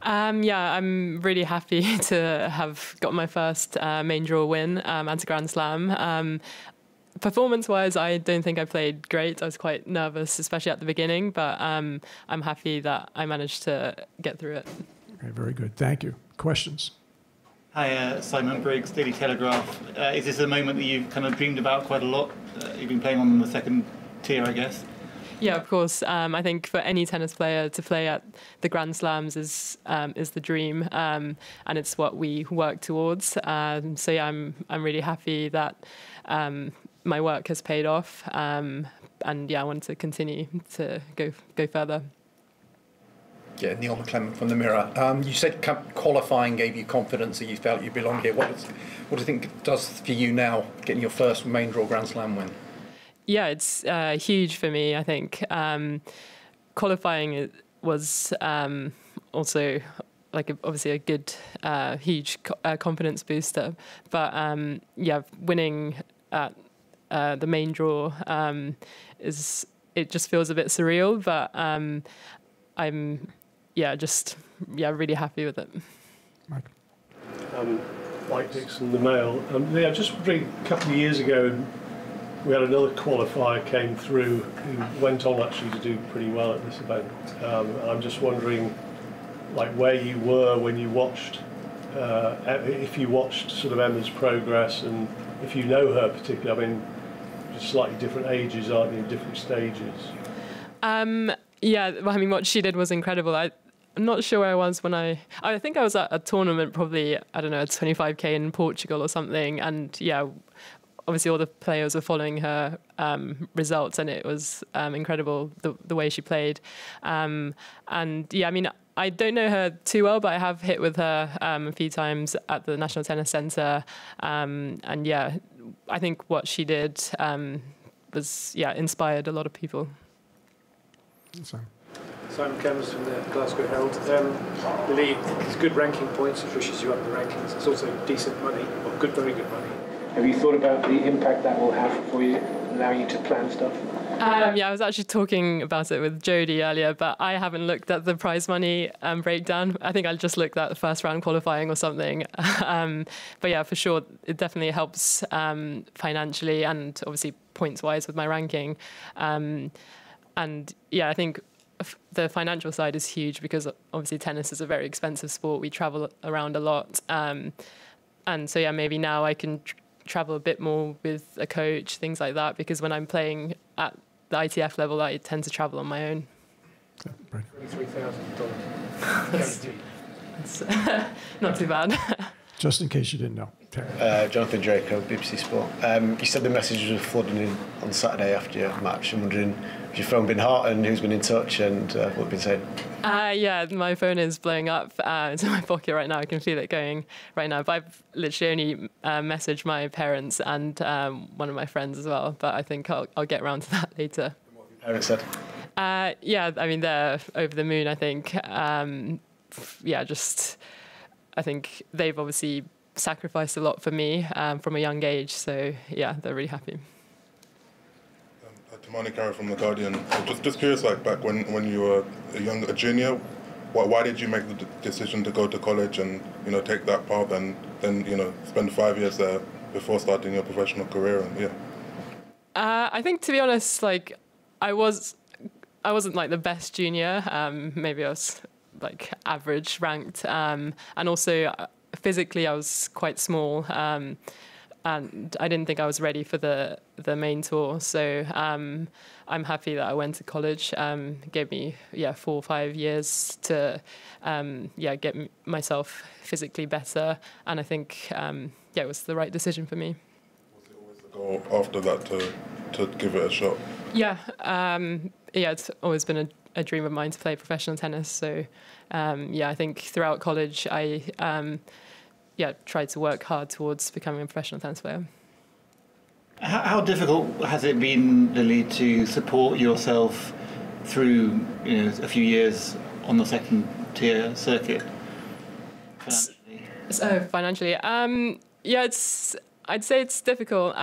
Yeah, I'm really happy to have got my first main draw win at a Grand Slam. Performance-wise, I don't think I played great. I was quite nervous, especially at the beginning, but I'm happy that I managed to get through it. Okay, very good. Thank you. Questions? Hi, Simon Briggs, Daily Telegraph. Is this a moment that you've kind of dreamed about quite a lot? You've been playing on the second tier, I guess. Yeah, of course. I think for any tennis player to play at the Grand Slams is the dream, and it's what we work towards. So yeah, I'm really happy that my work has paid off, and yeah, I want to continue to go further. Yeah, Neil McClellan from the Mirror. You said qualifying gave you confidence that you felt you belonged here. What do you think it does for you now, getting your first main draw Grand Slam win? Yeah, it's huge for me, I think. Qualifying was also obviously a good, huge confidence booster. But yeah, winning at the main draw it just feels a bit surreal. But I'm really happy with it. Mike. Mike Dixon, the Mail. Yeah, just a couple of years ago, we had another qualifier came through who went on actually to do pretty well at this event. I'm just wondering, like, where you were when you watched, if you watched sort of Emma's progress, and if you know her particularly. I mean, just slightly different ages, aren't you? Different stages. Yeah, I mean, what she did was incredible. I'm not sure where I was when I think I was at a tournament, probably, I don't know, a 25k in Portugal or something, and yeah, obviously all the players were following her results, and it was incredible the way she played. And yeah, I mean, I don't know her too well, but I have hit with her a few times at the National Tennis Centre. And yeah, I think what she did was, yeah, inspired a lot of people. Simon Kemmers from the Glasgow Herald. Billie, it's good ranking points, it pushes you up the rankings. It's also decent money, or very good money. Have you thought about the impact that will have for you, allowing you to plan stuff? Yeah, I was actually talking about it with Jodie earlier, but I haven't looked at the prize money breakdown. I think I just looked at the first round qualifying or something. But yeah, for sure, it definitely helps financially and obviously points-wise with my ranking. And yeah, I think the financial side is huge because obviously tennis is a very expensive sport. We travel around a lot. And so yeah, maybe now I can travel a bit more with a coach, things like that, because when I'm playing at the ITF level, I tend to travel on my own. $23,000. It's not too bad. Just in case you didn't know. Jonathan Draco, BBC Sport. You said the messages were flooding in on Saturday after your match. I'm wondering, has your phone been hot, and who's been in touch, and what have been saying? Yeah, my phone is blowing up. It's in my pocket right now. I can feel it going right now. But I've literally only messaged my parents and one of my friends as well. But I think I'll get around to that later. What have your parents said? Yeah, I mean, they're over the moon, I think. Yeah, I think they've obviously sacrificed a lot for me from a young age. So, yeah, they're really happy. Tamani Carey from The Guardian. Just curious, like, back when you were a junior, why did you make the decision to go to college and, take that path and then, spend 5 years there before starting your professional career? And yeah. I think, to be honest, like, I wasn't like the best junior. Maybe I was like average ranked, and also physically I was quite small, and I didn't think I was ready for the main tour. So I'm happy that I went to college. Gave me 4 or 5 years to get myself physically better, and I think it was the right decision for me. Was it always the goal after that to give it a shot? Yeah, it's always been a dream of mine to play professional tennis. So, I think throughout college, I tried to work hard towards becoming a professional tennis player. How difficult has it been, Lily, to support yourself through a few years on the second tier circuit financially? Financially, I'd say it's difficult.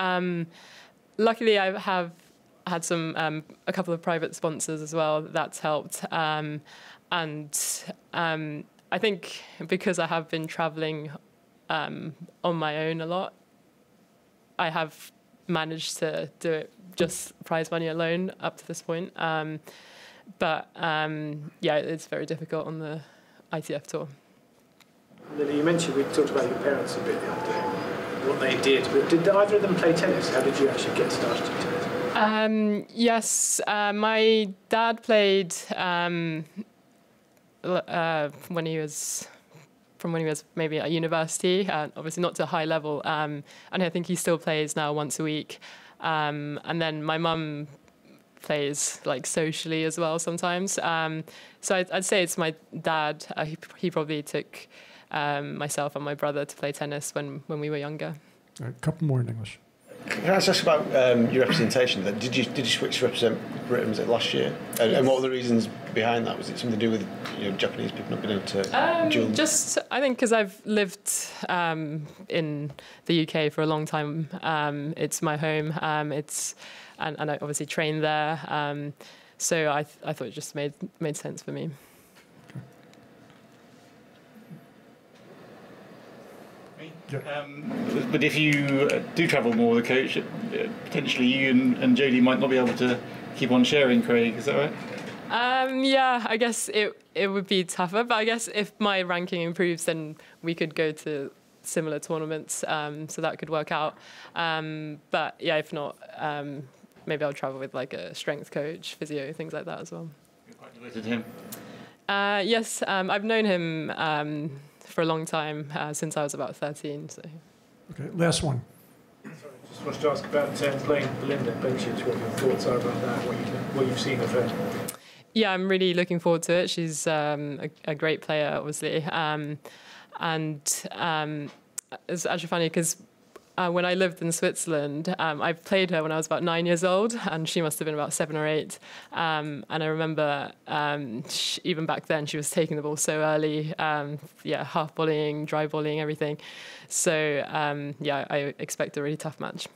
Luckily, I have had a couple of private sponsors as well. That's helped, and I think because I have been traveling on my own a lot, I have managed to do it just prize money alone up to this point. But yeah, it's very difficult on the ITF tour. Lily, you mentioned, we talked about your parents a bit the other day, what they did, but did either of them play tennis? How did you actually get started in tennis? Yes, my dad played when he was maybe at university, obviously not to a high level, and I think he still plays now once a week. And then my mum plays like socially as well sometimes. So I'd say it's my dad. He probably took myself and my brother to play tennis when we were younger. A couple more in English. Can I ask about your representation? Then did you switch to represent Britain? Was it last year? And what were the reasons behind that? Was it something to do with Japanese people not being able to duel? Just I think because I've lived in the UK for a long time. It's my home. And I obviously trained there. So I thought it just made sense for me. But if you do travel more with a coach, potentially you and Jodie might not be able to keep on sharing, Craig. Is that right? Yeah, I guess it would be tougher. But I guess if my ranking improves, then we could go to similar tournaments. So that could work out. But yeah, if not, maybe I'll travel with like a strength coach, physio, things like that as well. You're quite devoted to him. Yes, I've known him for a long time, since I was about 13. So. Okay, last one. Sorry, just wanted to ask about playing Belinda Bencic, what your thoughts are about that, what you've seen of her. Yeah, I'm really looking forward to it. She's a great player, obviously. And it's actually funny because when I lived in Switzerland, I played her when I was about 9 years old, and she must have been about 7 or 8. And I remember even back then she was taking the ball so early, half volleying, dry volleying, everything. So yeah, I expect a really tough match.